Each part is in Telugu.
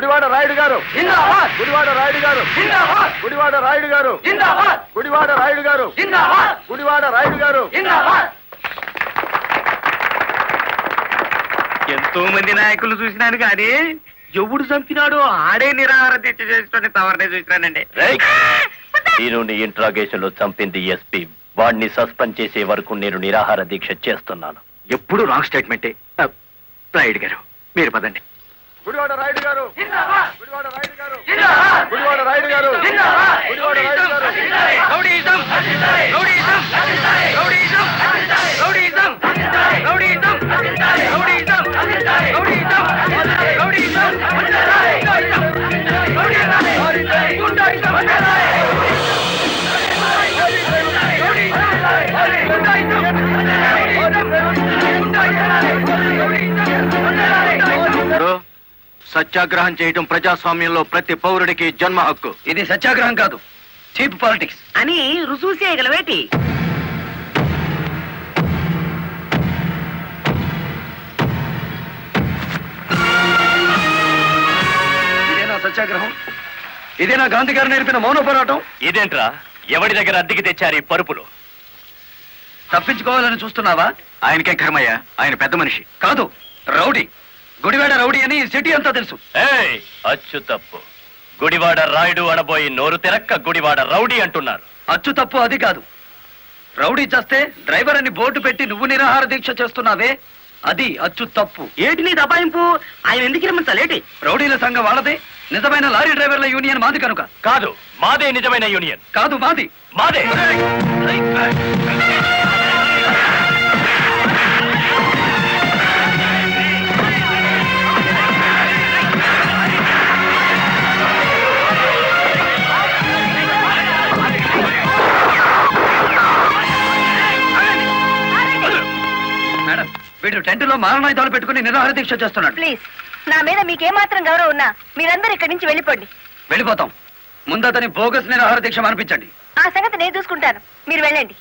గుడివాడ రాయుడు గారు జిందాబాద్, గుడివాడ రాయుడు గారు జిందాబాద్, గుడివాడ రాయుడు గారు జిందాబాద్, గుడివాడ రాయుడు గారు జిందాబాద్, గుడివాడ రాయుడు గారు జిందాబాద్. ఎంతో మంది నాయకులు చూసినాను కానీ ఎవడు చంపినాడో ఆడే నిరాహార దీక్ష చేసుకుని తవరనే చూసినానండి. దీనిని ఇంట్రాగేషన్ లో చంపింది ఎస్పీ. వాడిని సస్పెండ్ చేసే వరకు నేను నిరాహార దీక్ష చేస్తున్నాను. ఎప్పుడు రాంగ్ స్టేట్మెంటే. రాయుడు గారు మీరు పదండి. గుడివాడ రాయుడు గారు గుడివాడ రాయుడు గారు గుడివాడ రాయుడు గారు గుడివాడ రాయుడు గారు. Rowdyism rowdyism rowdyism rowdyism rowdyism rowdyism rowdyism rowdyism సత్యాగ్రహం చేయడం ప్రజాస్వామ్యంలో ప్రతి పౌరుడికి జన్మ హక్కు. ఇది సత్యాగ్రహం కాదు, చీప్ పాలిటిక్స్ అని రుజువు చేయగలవేటి? ఇదేనా సత్యాగ్రహం? ఇదేనా గాంధీ గారు నేర్పిన మౌన పోరాటం? ఇదేంట్రా, ఎవడి దగ్గర అద్దెకి తెచ్చారు ఈ పరుపులు? తప్పించుకోవాలని చూస్తున్నావా? ఆయనకే కర్మయ్య, ఆయన పెద్ద మనిషి కాదు, రౌడీ. గుడివాడ రౌడీ అని సిటీ అంతా తెలుసు. ఏయ్, అచ్చు తప్పు. గుడివాడ రాయుడు అనబోయి నోరు తెరక్క గుడివాడ రౌడీ అంటున్నారు. అచ్చు తప్పు అది కాదు. రౌడీ చేస్తే డ్రైవర్ అని బోర్డు పెట్టి నువ్వు నిరాహార దీక్ష చేస్తున్నావే, అది అచ్చు తప్పు. ఏటి నీ దబాయింపు? ఆయన ఎందుకు రమ్మంతలేటి? రౌడీల సంఘం వాళ్ళదే, నిజమైన లారీ డ్రైవర్ల యూనియన్ మాది కనుక. కాదు, మాదే నిజమైన యూనియన్. కాదు, మాది. మాదే. మేడం, వీడు టెంట్ లో మారణాయుధాలు పెట్టుకుని నిరాహార దీక్ష చేస్తున్నాడు. ప్లీజ్, నా మీద మీకేమాత్రం గౌరవం ఉన్నా మీరందరూ ఇక్కడి నుంచి వెళ్ళిపోండి. వెళ్ళిపోతాం. ముందు అతని బోగస్ నిరాహార దీక్ష అనిపించండి. ఆ సంగతి నేను చూసుకుంటాను, మీరు వెళ్ళండి.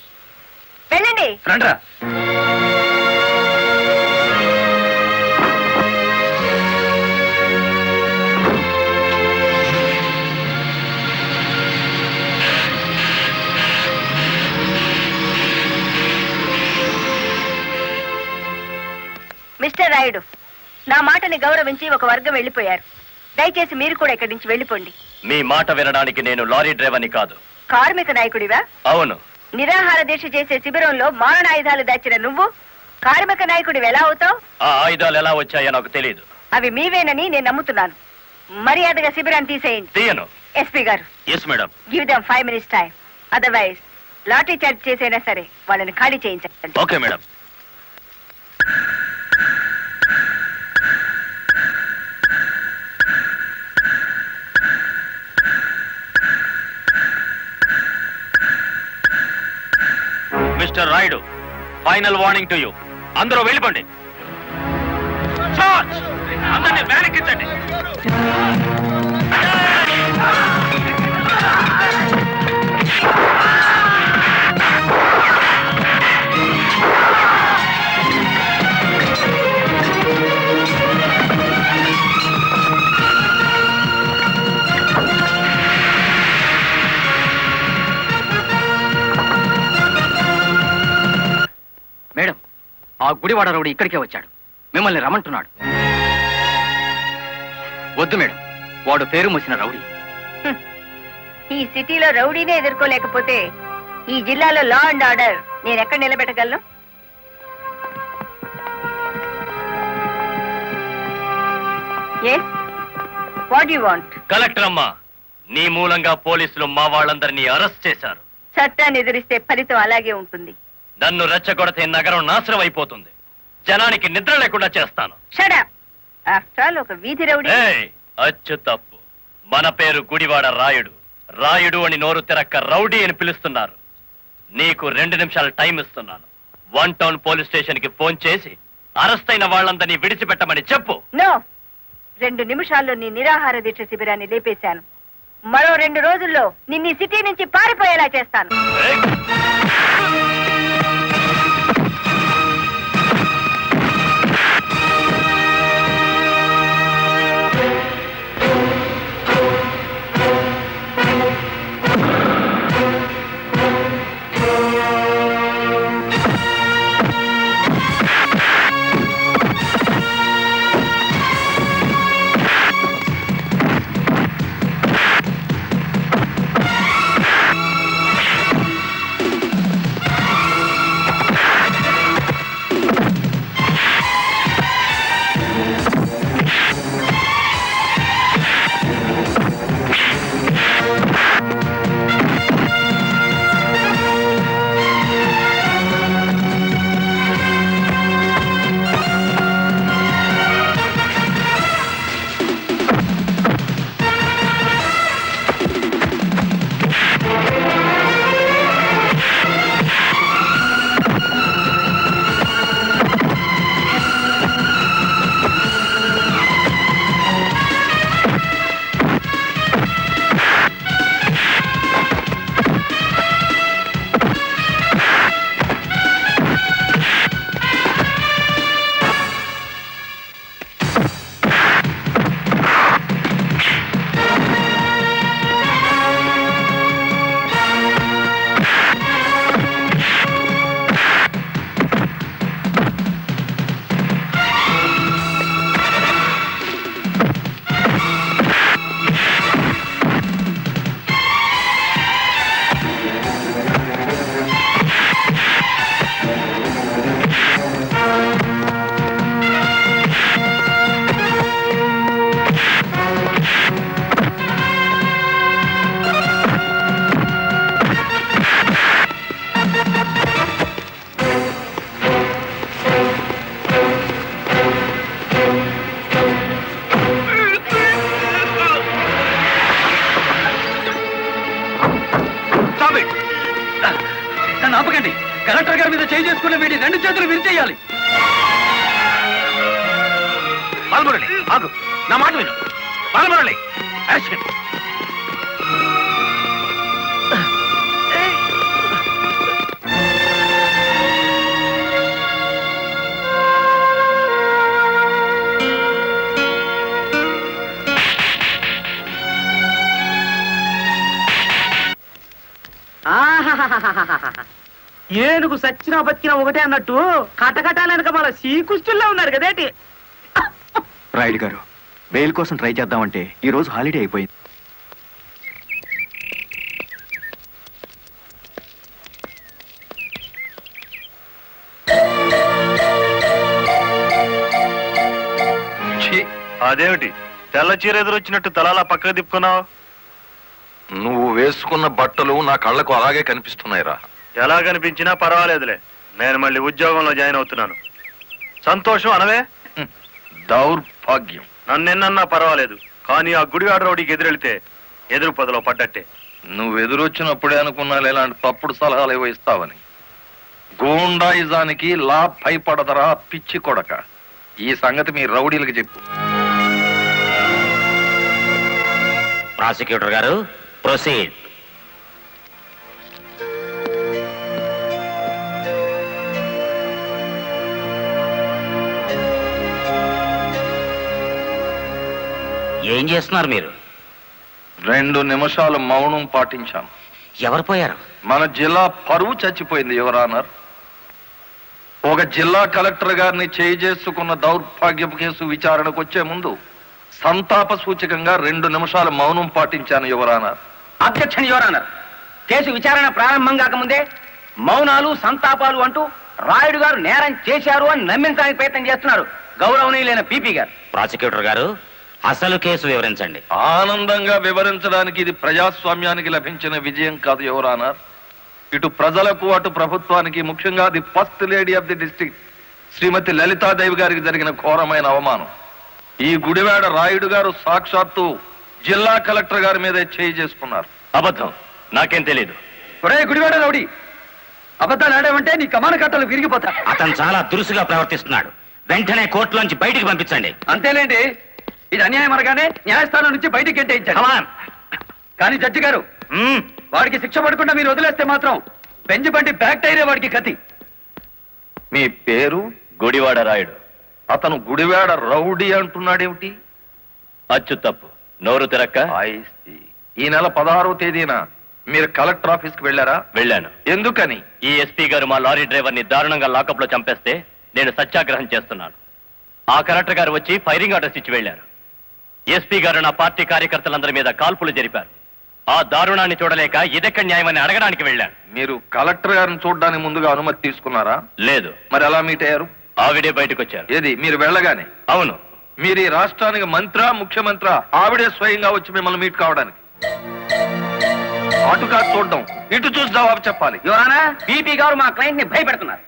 వెళ్ళండి. రండ్రా. మిస్టర్ రాయుడు, నా మాటని గౌరవించి ఒక వర్గం వెళ్ళిపోయారు. దయచేసి మీరు కూడా ఇక్కడి నుంచి వెళ్ళిపోండి. మీ మాట వినడానికి నేను లారీ డ్రైవర్ని కాదు. కార్మిక నాయకుడివా? అవును. నిరాహార దీక్ష చేసే శిబిరంలో మారణాయుధాలు దాచిన నువ్వు కార్మిక నాయకుడివి ఎలా అవుతావు? ఆ ఆయుధాలు ఎలా వచ్చాయో నాకు తెలియదు. అవి మీవేనని నేను నమ్ముతున్నాను. మర్యాదగా శిబిరాన్ని తీసేయండి. తీయను. ఎస్పీ గారు, yes madam. Give them 5 minutes time. Otherwise lathi charge చేసైనా సరే వాళ్ళని ఖాళీ చేయించండి. Okay madam. Mister Rayudu, final warning to you. అందరూ వెళ్ళిపోండి. అందరినీ వ్యాన్ ఎక్కించండి. మేడం, ఆ గుడివాడ రౌడీ ఇక్కడికే వచ్చాడు. మిమ్మల్ని రమ్మంటున్నాడు. వద్దు మేడం, వాడు పేరు మోసిన రౌడీ. ఈ సిటీలో రౌడీనే ఎదుర్కోలేకపోతే ఈ జిల్లాలో లా అండ్ ఆర్డర్ నేను ఎక్కడ నిలబెట్టగలను? Yes, what you want? Collector అమ్మా, నీ మూలంగా పోలీసులు మా వాళ్ళందరినీ అరెస్ట్ చేశారు. చట్టాన్ని ఎదిరిస్తే ఫలితం అలాగే ఉంటుంది. నన్ను రెచ్చగొడితే నగరం నాశనం అయిపోతుంది. జనానికి నిద్ర లేకుండా చేస్తాను. Shut up. ఆఫ్టర్ ఆల్ ఒక వీధి రౌడీ. ఏయ్, అచ్చు తప్పు. మన పేరు గుడివాడ రాయుడు. రాయుడు అని నోరు తెరక్క రౌడీ అని పిలుస్తున్నారు. నీకు 2 నిమిషాలు టైం ఇస్తున్నాను. 1 టౌన్ పోలీస్ స్టేషన్ కి ఫోన్ చేసి అరెస్ట్ అయిన వాళ్ళందరినీ విడిచిపెట్టమని చెప్పు. నో, 2 నిమిషాల్లో నీ నిరాహార దీక్ష శిబిరాన్ని లేపేశాను. మరో 2 రోజుల్లో నిన్ను సిటీ నుంచి పారిపోయేలా చేస్తాను. మీద చేయి చేసుకున్న వీడి 2 చేతులు విరిచేయాలి. బాలమురళి ఆగు, నా మాట విను. బాలమురళి అరెస్ట్ చేయండి. ఏనుగు సచ్చినా బతికినా ఒకటే అన్నట్టు కటకటాలనక మన శ్రీకృష్ణుల్లో ఉన్నారు కదేటి. రాయుడు గారు, బెయిల్ కోసం ట్రై చేద్దామంటే ఈ రోజు హాలిడే అయిపోయింది. అదేమిటి తెల్ల చీర ఎదురొచ్చినట్టు తలాలా పక్కకు తిప్పుకున్నావు? నువ్వు వేసుకున్న బట్టలు నా కళ్ళకు అలాగే కనిపిస్తున్నాయిరా. ఎలా కనిపించినా పర్వాలేదులే, నేను మళ్ళీ ఉద్యోగంలో జాయిన్ అవుతున్నాను. సంతోషం అనవే. దౌర్భాగ్యం. నన్నెన్నన్నా పర్వాలేదు, కానీ ఆ గుడివాడ రౌడీకి ఎదురెళ్తే ఎదురు పొదలో పడ్డట్టే. నువ్వు ఎదురొచ్చినప్పుడే అనుకున్నా ఇలాంటి తప్పుడు సలహాలు ఏవో ఇస్తావని. గూండాయిజానికి లా భయపడదరా పిచ్చి కొడక. ఈ సంగతి మీ రౌడీలకు చెప్పు. ప్రాసిక్యూటర్ గారు, ప్రొసీడ్. ఏం చేస్తున్నారు మీరు? 2 నిమిషాలు మౌనం పాటించాను. ఎవరు పోయారు? మన జిల్లా పరువు చచ్చిపోయింది యువరానర్. ఒక జిల్లా కలెక్టర్ గారిని చేయి చేసుకున్న దౌర్భాగ్యపు కేసు విచారణకు వచ్చే ముందు సంతాప సూచకంగా 2 నిమిషాలు మౌనం పాటించాను యువరానర్. Objection your honour. కేసు విచారణ ప్రారంభం కాకముందే మౌనాలు సంతాపాలు అంటూ రాయుడు గారు నేరం చేశారు అని నమ్మించడానికి ప్రయత్నం చేస్తున్నారు గౌరవనీయులైన పీపీ గారు. ప్రాసిక్యూటర్ గారు, అసలు కేసు వివరించండి. ఆనందంగా వివరించడానికి ఇది ప్రజాస్వామ్యానికి లభించిన విజయం కాదు యువరానర్. ఇటు ప్రజలకు అటు ప్రభుత్వానికి, ముఖ్యంగా the first lady of the district Srimati Lalithadevi గారికి జరిగిన ఘోరమైన అవమానం. ఈ గుడివాడ రాయుడు గారు సాక్షాత్తు జిల్లా కలెక్టర్ గారి మీదే చేయి చేసుకున్నారు. అబద్ధం, నాకేం తెలీదు. ఒరే గుడివాడ రౌడీ, అబద్ధాలు ఆడామంటే నీ కమాన కట్టలు విరిగిపోతా. అతను చాలా దురుసుగా ప్రవర్తిస్తున్నాడు. వెంటనే కోర్టులోంచి బయటికి పంపించండి. అంతేలేండి, ఇది అన్యాయం అనగానే న్యాయస్థానం నుంచి బయటికి గెంటేయించారు. కానీ జడ్జి గారు, వాడికి శిక్ష పడకుండా మీరు వదిలేస్తే మాత్రం బెంచ్ బండి బ్యాక్ టైరే వాడికి గతి. మీ పేరు? గుడివాడ రాయుడు. అతను గుడివాడ రౌడీ అంటున్నాడేమిటి? అచ్చు తప్పు, నోరు తిరక్క. ఈ నెల 16వ తేదీన మీరు కలెక్టర్ ఆఫీస్ కి వెళ్ళారా? వెళ్ళాను. ఎందుకని? ఈ ఎస్పీ గారు మా లారీ డ్రైవర్ ని దారుణంగా లాకప్ లో చంపేస్తే నేను సత్యాగ్రహం చేస్తున్నాను. ఆ కలెక్టర్ గారు వచ్చి ఫైరింగ్ ఆర్డర్స్ ఇచ్చి వెళ్లారు. ఎస్పీ గారు నా పార్టీ కార్యకర్తలందరి మీద కాల్పులు జరిపారు. ఆ దారుణాన్ని చూడలేక ఇదెక్కడ న్యాయమని అడగడానికి వెళ్ళాను. మీరు కలెక్టర్ గారిని చూడడానికి ముందుగా అనుమతి తీసుకున్నారా? లేదు. మరి ఎలా మీట్ అయ్యారు? ఆవిడే బయటకు వచ్చారు. ఏది, మీరు వెళ్ళగానే? అవును. మీరు ఈ రాష్ట్రానికి మంత్రా, ముఖ్యమంత్రా? ఆవిడే స్వయంగా వచ్చి మిమ్మల్ని మీట్ కావడానికి? అటు కాదు చూడడం, ఇటు చూసి జవాబు చెప్పాలి. యువరానా, పీపీ గారు మా క్లయింట్ ని భయపెడుతున్నారు.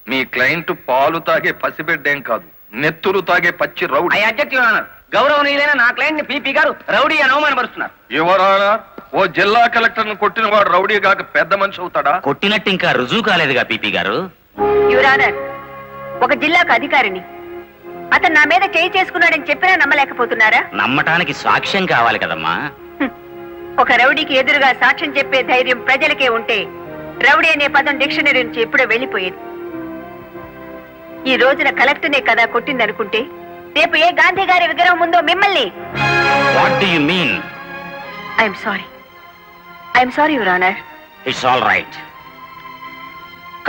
మీ క్లయింట్ పాలు తాగే పసిబిడ్డేం కాదు, నెత్తురు తాగే పచ్చి rowdy. I object your honour. గౌరవనీయులైన నా క్లయింట్ ని పీపీ గారు రౌడీ అని అవమానపరుస్తున్నారు. యువరానా, ఓ జిల్లా కలెక్టర్ ను కొట్టిన వాడు రౌడీ కాక పెద్ద మనిషి అవుతాడా? కొట్టినట్టు ఇంకా రుజువు కాలేదుగా పీపీ గారు. యువర్ ఆనర్, ఒక జిల్లాకు అధికారిని అతను నా మీద చేయి చేసుకున్నాడని చెప్పినా నమ్మలేకపోతున్నారా? నమ్మటానికి సాక్ష్యం కావాలి కదమ్మా. ఒక రౌడీకి ఎదురుగా సాక్ష్యం చెప్పే ధైర్యం ప్రజలకే ఉంటే రౌడీ అనే పదం డిక్షనరీ నుంచి ఎప్పుడో వెళ్లిపోయేది. ఈ రోజున కలెక్టర్నే కదా కొట్టిందనుకుంటే రేపు ఏ గాంధీ గారి విగ్రహం ముందో మిమ్మల్ని. What do you mean? I'm sorry your honour. It's all right.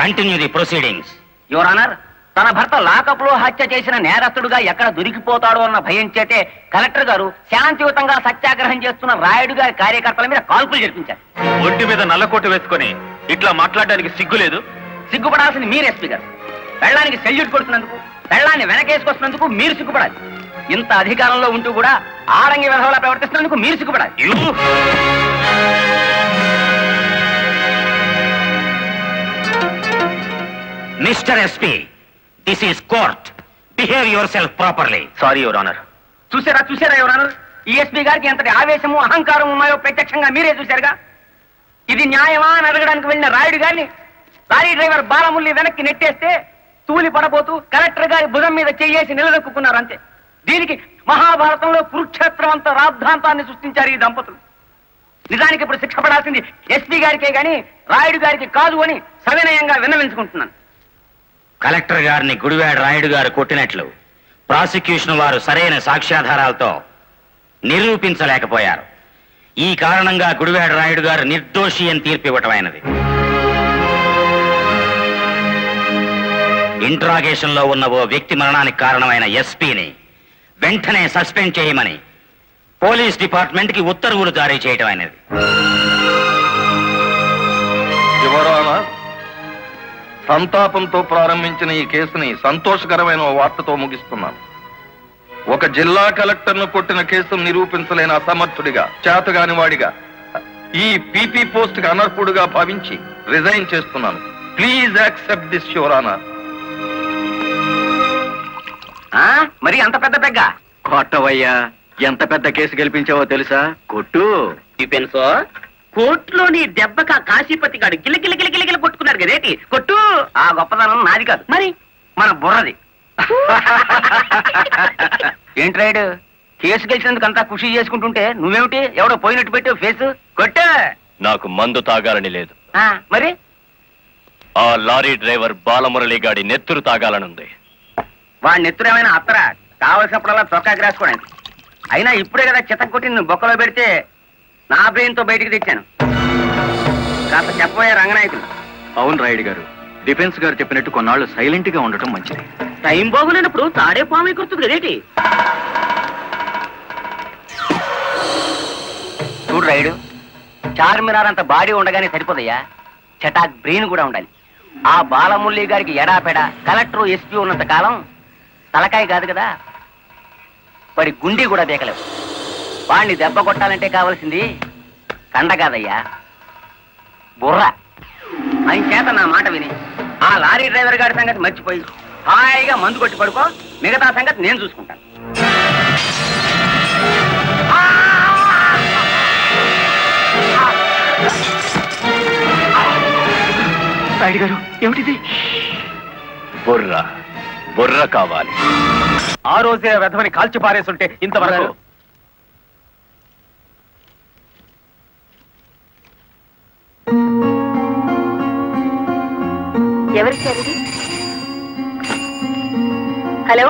Continue the proceedings. Your honour, తన భర్త లాకప్ లో హత్య చేసిన నేరస్తుడుగా ఎక్కడ దొరికిపోతాడో అన్న భయం చేతే కలెక్టర్ గారు శాంతియుతంగా సత్యాగ్రహం చేస్తున్న రాయుడు గారి కార్యకర్తల మీద కాల్పులు జరిపించారు. ఒంటి మీద నల్లకోట వేసుకొని ఇట్లా మాట్లాడడానికి సిగ్గు లేదు? సిగ్గుపడాల్సింది మీరు ఎస్పీ గారు. పెళ్ళానికి సెల్యూట్ కొడుతున్నందుకు, పెళ్ళాన్ని వెనకేసుకొస్తున్నందుకు మీరు సిగ్గుపడాలి. ఇంత అధికారంలో ఉంటూ కూడా ఆడంగి విధవలా ప్రవర్తిస్తున్నందుకు మీరు సిగ్గుపడాలి. Mister SP, this is court. Behave yourself properly. Sorry your honour. చూసారా యువర్ ఆనర్, ఈ ఎస్పీ గారికి ఎంతటి ఆవేశము అహంకారం ఉన్నాయో ప్రత్యక్షంగా మీరే చూశారుగా. ఇది న్యాయమా అని అడగడానికి వెళ్ళిన రాయుడు గారిని లారీ డ్రైవర్ బాలముల్లి వెనక్కి నెట్టేస్తే తూలి పడబోతూ కలెక్టర్ గారి భుజం మీద చెయ్యేసి నిలదొక్కున్నారు అంతే. దీనికి మహాభారతంలో కురుక్షేత్రం అంత రాద్ధాంతాన్ని సృష్టించారు ఈ దంపతులు. నిజానికి ఇప్పుడు శిక్ష పడాల్సింది ఎస్పీ గారికే గాని రాయుడు గారికి కాదు అని సవినయంగా విన్నవించుకుంటున్నాను. కలెక్టర్ గారిని గుడివాడ రాయుడు గారు కొట్టినట్లు ప్రాసిక్యూషన్ వారు సరైన సాక్ష్యాధారాలతో నిరూపించలేకపోయారు. ఈ కారణంగా గుడివాడ రాయుడు గారు నిర్దోషి అని తీర్పు ఇవ్వటమైనది. ఇంట్రాగేషన్ లో ఉన్న ఓ వ్యక్తి మరణానికి కారణమైన ఎస్పీని వెంటనే సస్పెండ్ చేయమని పోలీస్ డిపార్ట్మెంట్ కి ఉత్తర్వులు జారీ చేయటమైనది. యువరానా, సంతాపంతో ప్రారంభించిన ఈ కేసుని సంతోషకరమైన ఓ వార్తతో ముగిస్తున్నాను. ఒక జిల్లా కలెక్టర్ను కొట్టిన కేసును నిరూపించలేని అసమర్థుడిగా, చేతగాని వాడిగా, ఈ పీపీ పోస్ట్ కి అనర్హుడుగా భావించి రిజైన్ చేస్తున్నాను. Please accept this your honour. మరి అంత పెద్ద పెగ్గ కొట్టవయ్యా, ఎంత పెద్ద కేసు గెలిపించావో తెలుసా? కొట్టు. డిఫెన్స్ కోర్టులోని దెబ్బక కాశీపతి గాడు గిలగిల కొట్టుకున్నారు కదేటి. కొట్టు. ఆ గొప్పదనం నాది కాదు, మరి మన బుర్రది. ఏంటి రైడు, కేసు గెలిచినందుకు అంతా ఖుషి చేసుకుంటుంటే నువ్వేమిటి ఎవడో పోయినట్టు పెట్టావు ఫేసు? కొట్టు. నాకు మందు తాగాలని లేదు. మరి ఆ లారీ డ్రైవర్ బాలమురళి గాడి నెత్తురు తాగాలనుంది. వాడి నెత్తురు ఏమైనా అత్తరా? కావలసినప్పుడల్లా చొక్కాకి రాసుకోవడానికి. అయినా ఇప్పుడే కదా చిత్తం కొట్టి నువ్వు బొక్కలో పెడితే నా బ్రెయిన్ తో బయటికి తెచ్చాను. కాస్త చెప్పబోయే రంగనాయకులు. అవును రాయుడు గారు, డిఫెన్స్ గారు చెప్పినట్టు కొన్నాళ్ళు సైలెంట్ గా ఉండటం మంచిది. టైం బాగులేనప్పుడు తాడే పాము కుర్తుంది కదేటి. చూడు రాయుడు, చార్మినార్ అంత బాడీ ఉండగానే సరిపోదయ్యా, చటాక్ బ్రెయిన్ కూడా ఉండాలి. ఆ బాలమురళి గారికి ఎడాపెడ కలెక్టర్ ఎస్పీ ఉన్నంత కాలం తలకాయ కాదు కదా, వాడి గుండీ కూడా దేకలేవు. వాడిని దెబ్బ కొట్టాలంటే కావాల్సింది కండ కాదయ్యా, బుర్ర. ఆయన చేత నా మాట విని ఆ లారీ డ్రైవర్ గారి సంగతి మర్చిపోయి హాయిగా మందు కొట్టి పడుకో, మిగతా సంగతి నేను చూసుకుంటాను. రాయుడు గారు, ఏమిటిది? బుర్ర బుర్ర కావాలి. ఆ రోజే వెధవని కాల్చి పారేస్తుంటే ఇంతవరకు. ఎవరిచ్చారు ఇది? హలో,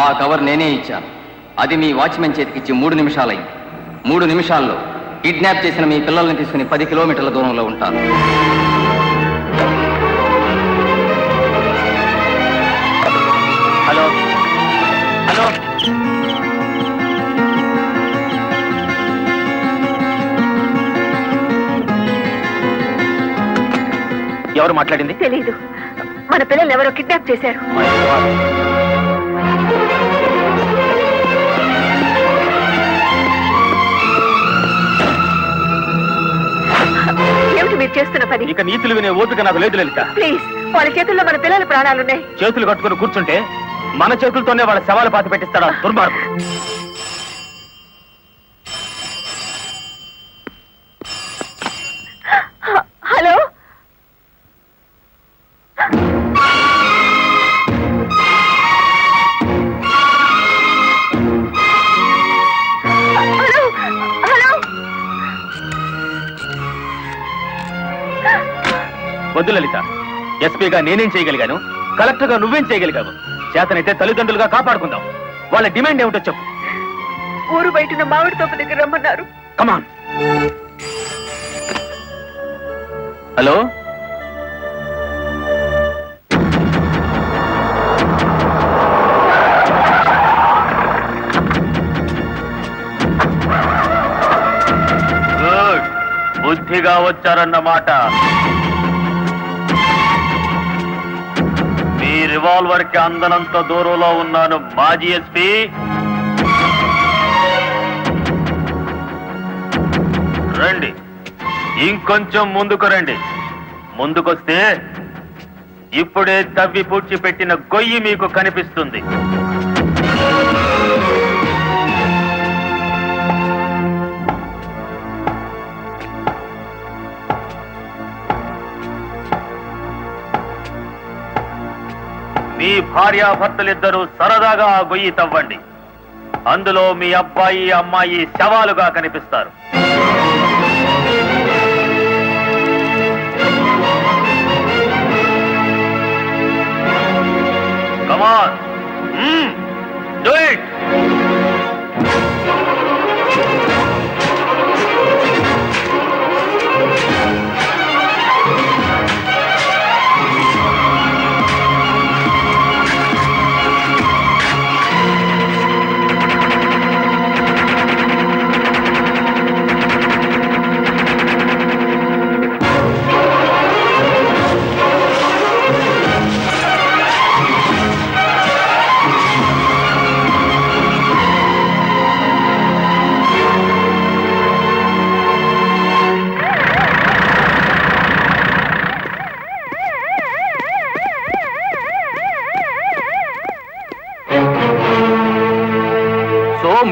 ఆ కవర్ నేనే ఇచ్చాను. అది మీ వాచ్మెన్ చేతికిచ్చి 3 నిమిషాలైంది. 3 నిమిషాల్లో కిడ్నాప్ చేసిన మీ పిల్లల్ని తీసుకుని 10 కిలోమీటర్ల దూరంలో ఉంటాను. హలో హలో, ఎవరు మాట్లాడింది? తెలీదు. మన పిల్లల్ని ఎవరో కిడ్నాప్ చేశారు. ఏమిటి మీరు చేస్తున్న పని? ఇక నీతులు వినే ఓపిక నాకు లేదు లలిత. ప్లీజ్, వాళ్ళ చేతుల్లో మన పిల్లల ప్రాణాలున్నాయి. చేతులు కట్టుకుని కూర్చుంటే మన చేతులతోనే వాళ్ళ శవాలు పాతి పెట్టిస్తాడా దుర్మార్గుడు. Hello, hello, hello. వద్దు లలిత, ఎస్పీగా నేనేం చేయగలిగాను, కలెక్టర్గా నువ్వేం చేయగలిగావు? చేతనైతే తల్లిదండ్రులుగా కాపాడుకుందాం. వాళ్ళ డిమాండ్ ఏమిటో చెప్పు. ఊరు బయట మామిడి తోపు దగ్గర రమ్మన్నారు. కమాన్. హలో, బుద్ధిగా వచ్చారన్నమాట. మీ రివాల్వర్ కి అందనంత దూరంలో ఉన్నాను మాజీ ఎస్పీ. రండి, ఇంకొంచెం ముందుకు రండి. ముందుకొస్తే ఇప్పుడే తవ్వి పూడ్చిపెట్టిన గొయ్యి మీకు కనిపిస్తుంది. భార్యాభర్తలిద్దరూ సరదాగా ఆ గొయ్యి తవ్వండి. అందులో మీ అబ్బాయి అమ్మాయి శవాలుగా కనిపిస్తారు. Come on. Do it.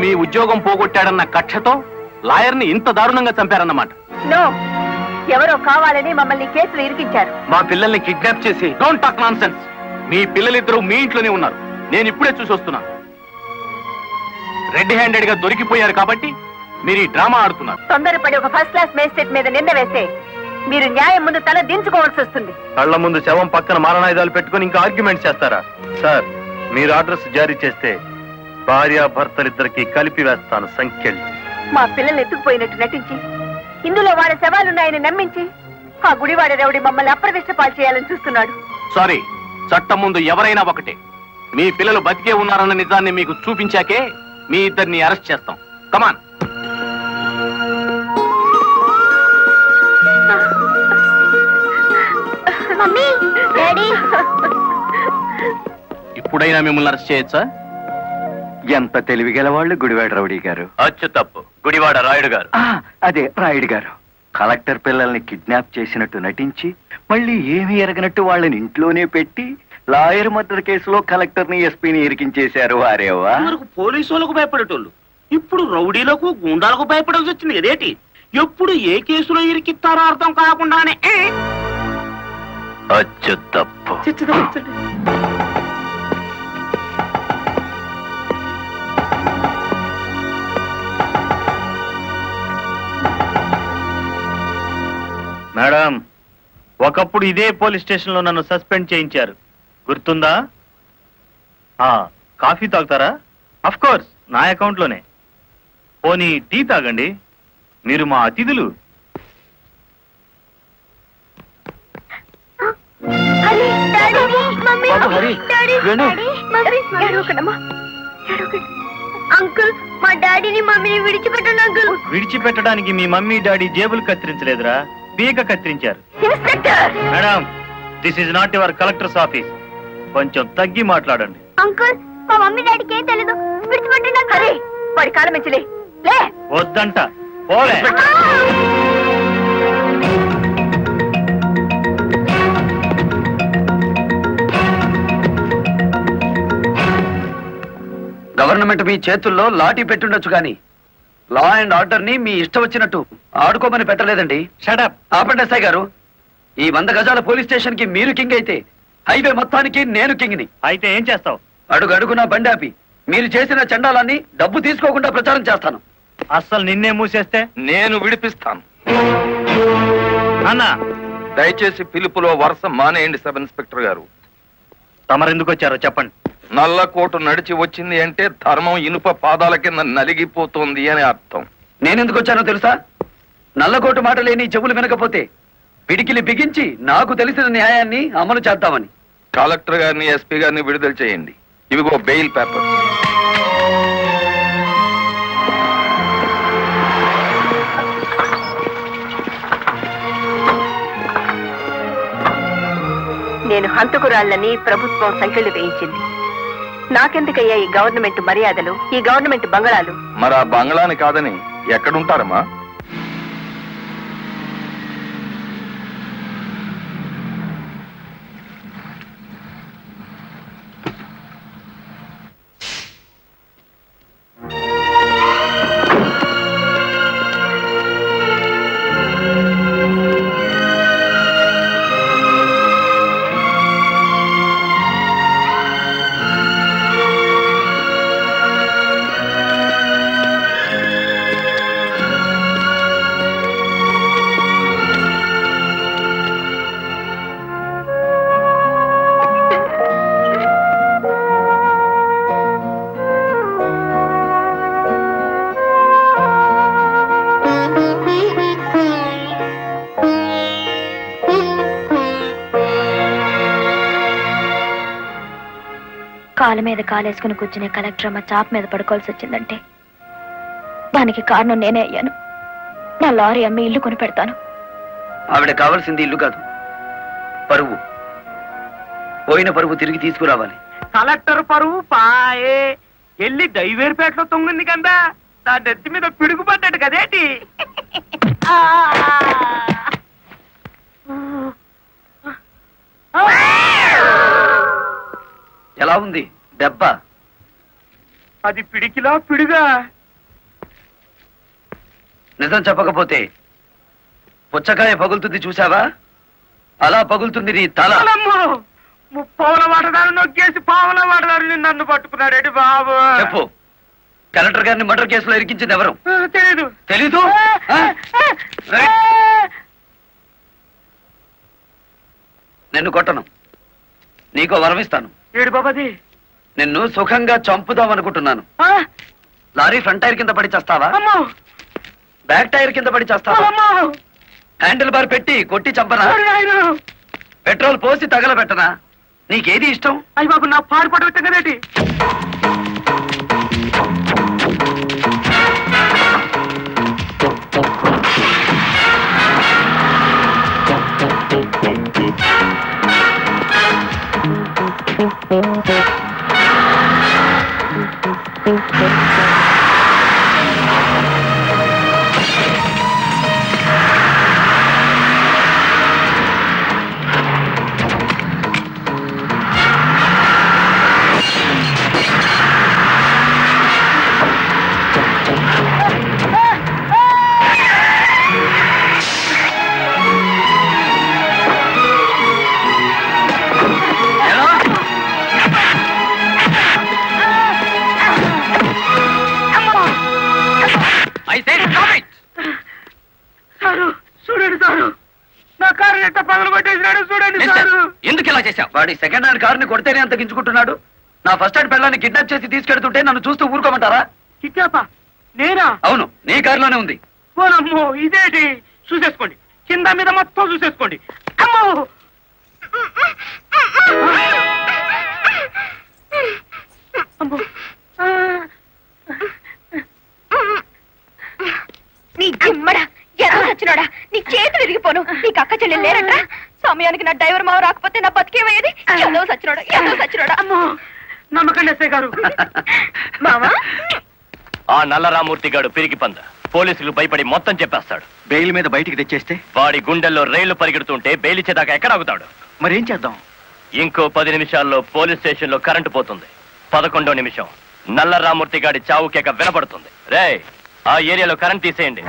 మీ ఉద్యోగం పోగొట్టాడన్న కక్షతో లాయర్ని ఇంత దారుణంగా చంపారన్నమాట. నో, ఎవరో కావాలని మమ్మల్ని కేసులు ఇరికించారు. మా పిల్లల్ని కిడ్నాప్ చేసి డోంట్ టాక్ నాన్సెన్స్. మీ పిల్లలిద్దరూ మీ ఇంట్లోనే ఉన్నారు. నేను ఇప్పుడే చూసి వస్తున్నాను. రెడ్ హ్యాండెడ్ గా దొరికిపోయారు కాబట్టి మీరు ఈ డ్రామా ఆడుతున్నారు. తొందరపడి ఒక ఫస్ట్ క్లాస్ మేజిస్ట్రేట్ మీద నింద వేస్తే మీరు న్యాయం ముందు తల దించుకోవాల్సి వస్తుంది. కళ్ల ముందు శవం పక్కన మారణాయుధాలు పెట్టుకుని ఇంకా ఆర్గ్యుమెంట్ చేస్తారా? సార్, మీరు అడ్రస్ జారీ చేస్తే భార్యాభర్తలిద్దరికి కలిపి వేస్తాను సంఖ్యలు. మా పిల్లల్ని ఎత్తుకుపోయినట్టు నటించి ఇందులో వాళ్ళ శవాలున్నాయని నమ్మించి ఆ గుడివాడ రౌడీ మమ్మల్ని అప్రదిష్ట పాలు చేయాలని చూస్తున్నాడు. సారీ, చట్టం ముందు ఎవరైనా ఒకటే. మీ పిల్లలు బతికే ఉన్నారన్న నిజాన్ని మీకు చూపించాకే మీ ఇద్దరిని అరెస్ట్ చేస్తాం. కమాన్. మమ్మీ, డాడీ, ఇప్పుడైనా మిమ్మల్ని అరెస్ట్ చేయొచ్చా? ఎంత తెలివిగల వాళ్ళు గుడివాడ రౌడీ గారు. అచ్చు తప్పు, గుడివాడ రాయుడు గారు. అదే రాయుడు గారు. కలెక్టర్ పిల్లల్ని కిడ్నాప్ చేసినట్టు నటించి మళ్ళీ ఏమీ ఎరగనట్టు వాళ్ళని ఇంట్లోనే పెట్టి లాయర్ మర్డర్ కేసులో కలెక్టర్ని ఎస్పీని ఇరికించేశారు. వారేవా పోలీసు వాళ్ళకు భయపడేటోళ్ళు ఇప్పుడు రౌడీలకు గుండాలకు భయపడాల్సి వచ్చింది కదేటి. ఎప్పుడు ఏ కేసులో ఇరికిస్తారో అర్థం కాకుండానే అచ్చు తప్పు. మేడం, ఒకప్పుడు ఇదే పోలీస్ స్టేషన్ లో నన్ను సస్పెండ్ చేయించారు, గుర్తుందా? కాఫీ తాగుతారా? అఫ్ కోర్స్, నా అకౌంట్ లోనే. పోనీ టీ తాగండి, మీరు మా అతిథులు. అంకుల్, మా డాడీని మమ్మీని విడిచిపెట్టండి అంకుల్. విడిచిపెట్టడానికి మీ మమ్మీ డాడీ జేబులు కత్తిరించలేదురా, పీక కత్తిరించారు. Madam, this is not your collector's office. కొంచెం తగ్గి మాట్లాడండి. అంకుల్, మా మమ్మీ డాడీకి ఏం తెలీదు, విడిచిపెట్టండి. అరే, వాడి కాలం మంచిలే. వద్దంట, పోలే. గవర్నమెంట్ మీ చేతుల్లో లాఠీ పెట్టుండొచ్చు కానీ లా అండ్ ఆర్డర్ ని మీ ఇష్టం వచ్చినట్టు ఆడుకోమని పెట్టలేదండి. షటప్. ఆపండి ఎస్ఐ గారు. ఈ 100 గజాల పోలీస్ స్టేషన్ కి మీరు కింగ్ అయితే హైవే మొత్తానికి నేను కింగ్ ని. అయితే ఏం చేస్తావు? అడుగు అడుగునా బండి ఆపి మీరు చేసిన చండాలాన్ని డబ్బు తీసుకోకుండా ప్రచారం చేస్తాను. అస్సలు నిన్నే మూసేస్తే నేను విడిపిస్తాను. అన్నా, దయచేసి పిలుపులో వరుస మానేయండి సబ్ ఇన్స్పెక్టర్ గారు. తమరెందుకు వచ్చారో చెప్పండి. నల్లకోటు నడిచి వచ్చింది అంటే ధర్మం ఇనుప పాదాల కింద నలిగిపోతుంది అని అర్థం. నేనెందుకు వచ్చానో తెలుసా? నల్లకోటు మాట లేని చెవులు వినకపోతే పిడికిలి బిగించి నాకు తెలిసిన న్యాయాన్ని అమలు చేద్దామని. కలెక్టర్ గారిని, ఎస్పీ గారిని విడుదల చేయండి. ఇవిగో బెయిల్ పేపర్. నేను హంతకురాళ్ళని ప్రభుత్వం సంఖ్యలు వేయించింది. నాకెందుకయ్యా ఈ గవర్నమెంట్ మర్యాదలు, ఈ గవర్నమెంట్ బంగళాలు? మరి ఆ బంగ్లాని కాదని ఎక్కడుంటారమ్మా? కాళ్ళ మీద కాలేసుకుని కూర్చునే కలెక్టర్ అమ్మ చాప్ మీద పడుకోవాల్సి వచ్చిందంటే దానికి కారణం నేనే అయ్యాను. నా లారీ అమ్మి ఇల్లు కొని పెడతాను. ఆవిడ కావాల్సింది ఇల్లు కాదు, పరువు. పోయిన పరువు తిరిగి తీసుకురావాలి. కలెక్టర్ పరువు పాయే వెళ్ళి దైవేరుపేటలో తొంగింది కదా, దాని నెత్తి మీద పిడుగు పడ్డాడు కదేటి. ఎలా ఉంది దెబ్బ? అది పిడికిలా పిడుగా? నిజం చెప్పకపోతే పుచ్చకాయ పగులుతుంది చూసావా, అలా పగులుతుంది నీ తల. ముప్పావుల వాటదారు నొక్కేసి పావుల వాటదారు నన్ను పట్టుకున్నాడేటి బాబు. చెప్పు, కలెక్టర్ గారిని మర్డర్ కేసులో ఇరికించింది ఎవరు? తెలీదు. తెలీదు? నిన్ను కొట్టను, నీకో వరం ఇస్తాను. ఏడు బాబాది. నిన్ను సుఖంగా చంపుదాం అనుకుంటున్నాను. లారీ ఫ్రంట్ టైర్ కింద పడి చేస్తావా, బ్యాక్ టైర్ కింద పడి చేస్తావా, హ్యాండిల్ బార్ పెట్టి కొట్టి చంపనా, పెట్రోల్ పోసి తగలబెట్టనా? నీకేది ఇష్టం? అయ్యి బాబు, నా పాడు పడవచ్చు కదేటి. ఎందుకు ఇలా చేశావు? వాడి సెకండ్ హ్యాండ్ కారుని కొడితేనే అంత గించుకుంటున్నాడు. నా ఫస్ట్ హ్యాండ్ పిల్లాన్ని కిడ్నాప్ చేసి తీసుకెళ్తుంటే నన్ను చూస్తూ ఊరుకోమంటారా? కిడ్నాపా? నేనా? అవును, నీ కారులోనే ఉంది. ఓనమ్మో, ఇదేంటి? చూసేసుకోండి, కింద మీద మొత్తం చూసేసుకోండి. అమ్మో, అమ్మో. నీ గుమ్మడా ఎలా వచ్చినాడా? నీ చేతులు విరిగిపోను. నీకు అక్క చెల్లెలు లేరట్రా? సమయానికి నా డ్రైవర్ మావ రాకపోతే నా బతికేమయ్యేది. ఏదో సచ్చినాడా, ఏదో సచ్చినాడా. అమ్మో, నమ్మకండి ఎస్ఐ గారు. మావా, ఆ నల్లరామూర్తి గాడు పిరికి పంద పోలీసులు భయపడి మొత్తం చెప్పేస్తాడు. బెయిల్ మీద బయటికి తెచ్చేస్తే వాడి గుండెల్లో రైళ్లు పరిగెడుతుంటే బెయిల్ ఇచ్చేదాకా ఎక్కడ ఆగుతాడు? మరేం చేద్దాం? ఇంకో 10 నిమిషాల్లో పోలీస్ స్టేషన్ లో కరెంటు పోతుంది. 11వ నిమిషం నల్లరామూర్తి గాడి చావు కేక వినపడుతుంది. రే, ఆ ఏరియాలో కరెంట్ తీసేయండి.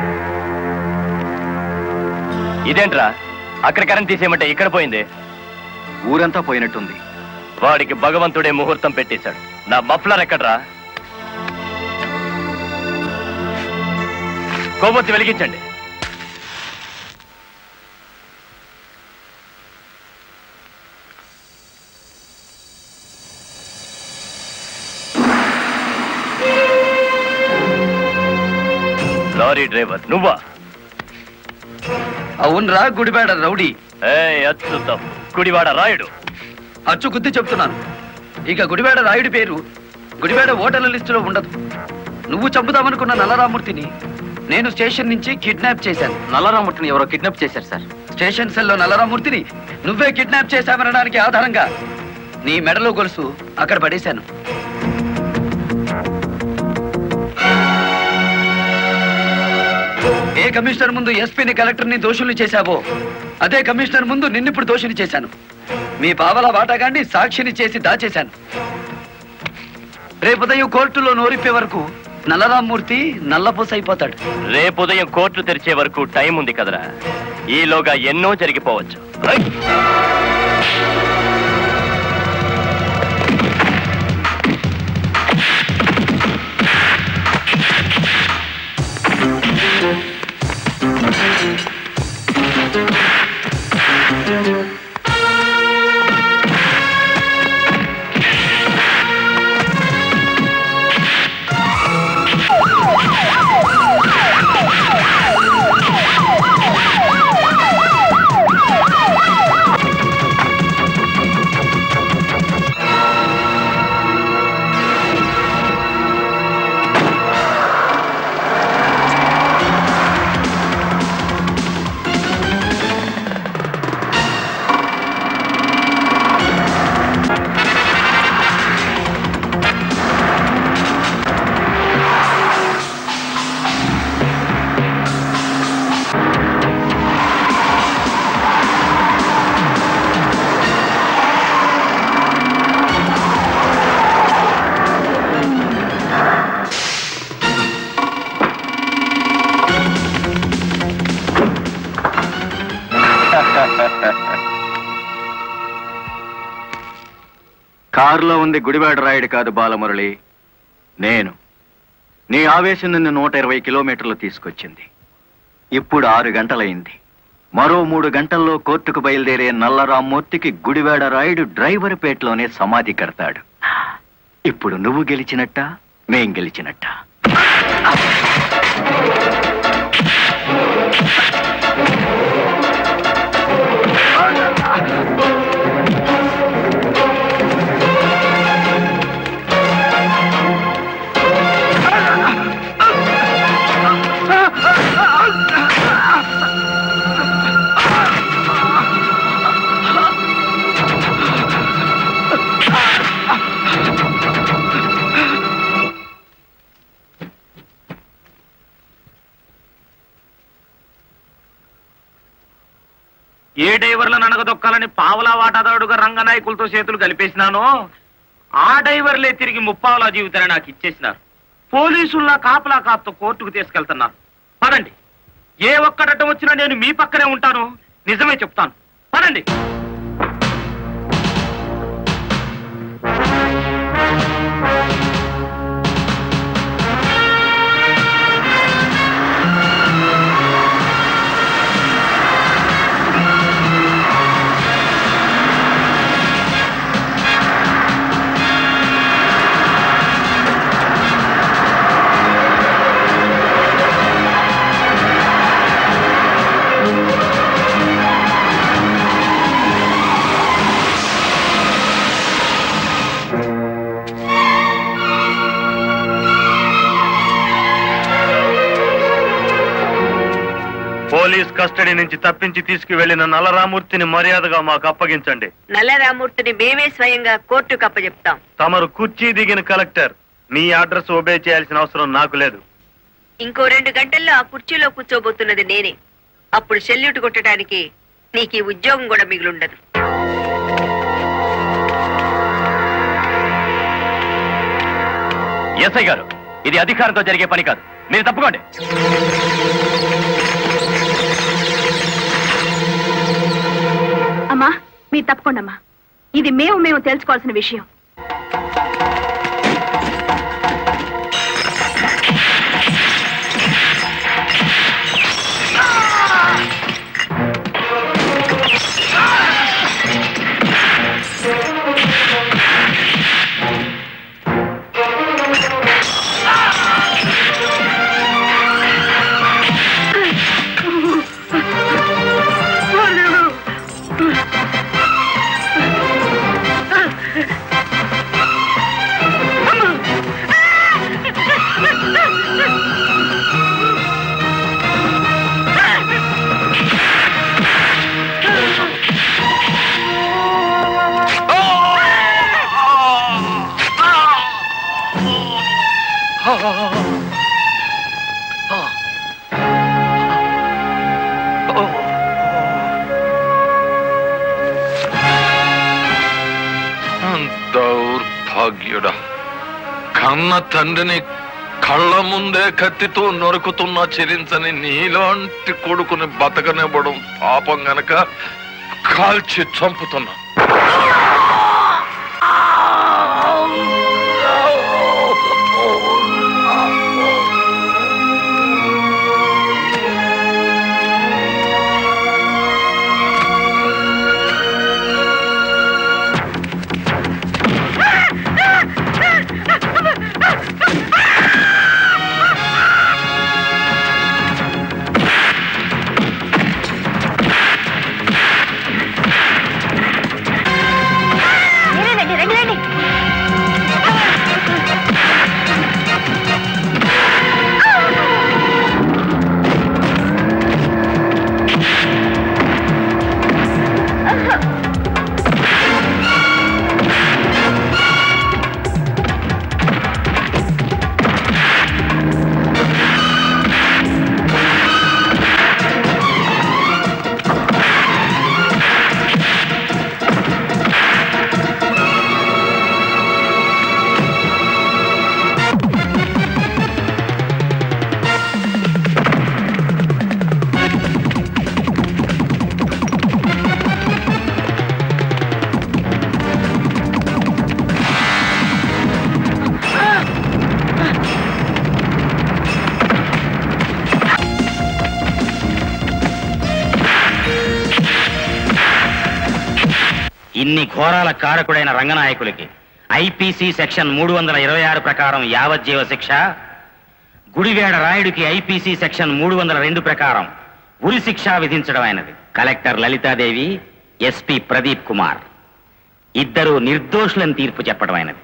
ఇదేంట్రా, అక్కడ కరెంట్ తీసేయమంటే ఇక్కడ పోయింది? ఊరంతా పోయినట్టుంది. వాడికి భగవంతుడే ముహూర్తం పెట్టేశాడు. నా మఫ్లర్ ఎక్కడ్రా? కొవ్వొత్తి వెలిగించండి. లారీ డ్రైవర్ నువ్వా? అవునరా, గుడివాడ రౌడీ. అచ్చు తప్పు, గుడివాడ రాయుడు. అచ్చు గుద్ది చెప్తున్నాను. ఇక గుడివాడ రాయుడి పేరు గుడివాడ ఓటర్ల లిస్టులో ఉండదు. నువ్వు చంపుదామనుకున్న నల్లరామూర్తిని నేను స్టేషన్ నుంచి కిడ్నాప్ చేశాను. నల్లరామూర్తిని ఎవరో కిడ్నాప్ చేశారు సార్. స్టేషన్ సెల్లో నల్లరామూర్తిని నువ్వే కిడ్నాప్ చేశామనడానికి ఆధారంగా నీ మెడలో గొలుసు అక్కడ పడేశాను. ఏ కమిషనర్ ముందు ఎస్పీని కలెక్టర్ని దోషుల్ని చేశావో అదే కమిషనర్ ముందు నిన్నిప్పుడు దోషుని చేశాను. మీ పావల వాటాగాన్ని సాక్షిని చేసి దాచేశాను. రేపు ఉదయం కోర్టులో నోరిప్పే వరకు నల్లరామూర్తి నల్లపూస అయిపోతాడు. రేపు ఉదయం కోర్టు తెరిచే వరకు టైం ఉంది కదరా, ఈలోగా ఎన్నో జరిగిపోవచ్చు. కారులో ఉంది గుడివాడ రాయుడు కాదు బాలమురళి, నేను. నీ ఆవేశం నిన్ను 120 కిలోమీటర్లు తీసుకొచ్చింది. ఇప్పుడు 6 గంటలైంది. మరో 3 గంటల్లో కోర్టుకు బయలుదేరే నల్లరామ్మూర్తికి గుడివాడ రాయుడు డ్రైవర్ పేటలోనే సమాధి కడతాడు. ఇప్పుడు నువ్వు గెలిచినట్ట, మేం గెలిచినట్ట. ఏ డైవర్లను అనగదొక్కాలని పావలా వాటాదారుడుగా రంగనాయకులతో చేతులు కలిపేసినానో ఆ డైవర్లే తిరిగి ముప్పావలా జీవితాన్ని నాకు ఇచ్చేసినారు. పోలీసుల్లా కాపలా కాపుతో కోర్టుకు తీసుకెళ్తున్నారు. పదండి, ఏ ఒక్కడటం వచ్చినా నేను మీ పక్కనే ఉంటాను. నిజమే చెప్తాను, పదండి. పోలీస్ కస్టడీ నుంచి తప్పించి తీసుకువెళ్లిన నల్లరామూర్తిని మర్యాదగా మాకు అప్పగించండి. నల్లరామూర్తిని మేమే స్వయంగా కోర్టుకు అప్పచెప్తాం. తమరు కుర్చీ దిగిన కలెక్టర్, మీ అడ్రస్ ఒబే చేయాల్సిన అవసరం నాకు లేదు. ఇంకో 2 గంటల్లో ఆ కుర్చీలో కూర్చోబోతున్నది నేనే. అప్పుడు సెల్యూట్ కొట్టడానికి నీకు ఈ ఉద్యోగం కూడా మిగిలుండదు. ఎస్ఐ గారు, ఇది అధికారంతో జరిగే పని కాదు, మీరు తప్పుకోండి. అమ్మా, మీరు తప్పకుండా అమ్మా. ఇది మేము తెలుసుకోవాల్సిన విషయం. దౌర్భాగ్యుడా, కన్న తండ్రిని కళ్ళ ముందే కత్తితో నరుకుతున్నా చెరించని నీలాంటి కొడుకుని బతకనివ్వడం పాపం గనక కాల్చి చంపుతున్నా. ఇన్ని ఘోరాల కారకుడైన రంగనాయకులకి ఐపీసీ సెక్షన్ 326 ప్రకారం యావజ్జీవ శిక్ష, గుడివాడ రాయుడికి ఐపీసీ సెక్షన్ 302 ప్రకారం ఉరి శిక్ష విధించడం అయినది. కలెక్టర్ లలితాదేవి, ఎస్పీ ప్రదీప్ కుమార్ ఇద్దరు నిర్దోషులను తీర్పు చెప్పడం అయినది.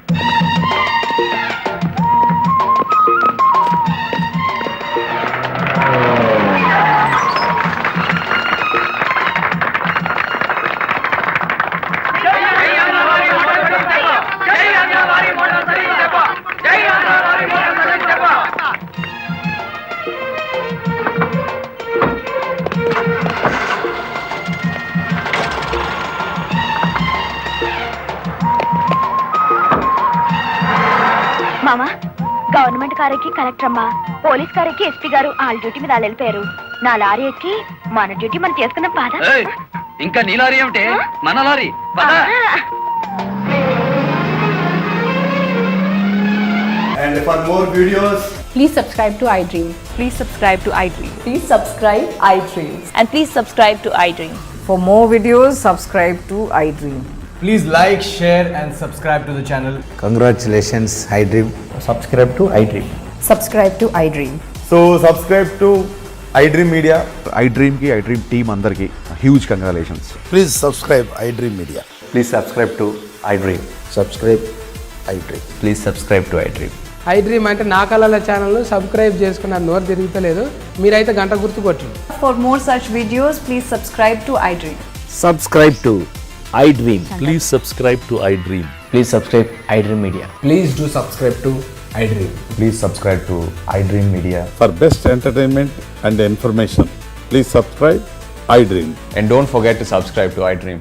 మామా, గవర్నమెంట్ కారెక్కి కలెక్టర్ అమ్మా, పోలీస్ కారెక్కి ఎస్పీ గారు వాళ్ళ డ్యూటీ మీద వాళ్ళు వెళ్ళిపోయారు. నా లారీ ఎక్కి మన డ్యూటీ మనం చేసుకున్నాం పాద. ఏయ్, ఇంకా నీ లారీ ఏమిటి? మన లారీ. పద. And for more videos, Please subscribe to iDream. Please subscribe to iDream. Please subscribe iDream. And please subscribe to iDream. For more videos, subscribe to iDream. please like, share and subscribe to the channel. Congratulations, iDream. Subscribe to iDream. Subscribe to iDream. So subscribe to iDream Media. iDream ki iDream team andarki huge congratulations. Please subscribe iDream Media. Please subscribe to iDream. Subscribe iDream. Please subscribe to iDream. iDream అంటే నా కళల ఛానల్ సబ్స్క్రైబ్ చేసుకున్న నోరు తిరుగుతలేదు. మీరైతే గంట గుర్తు కొట్టండి. For more such videos, please subscribe to iDream. Subscribe to iDream. Please subscribe to iDream. Please subscribe iDream Media. Please do subscribe to iDream. Please subscribe to iDream Media. For best entertainment and information, please subscribe iDream. And don't forget to subscribe to iDream.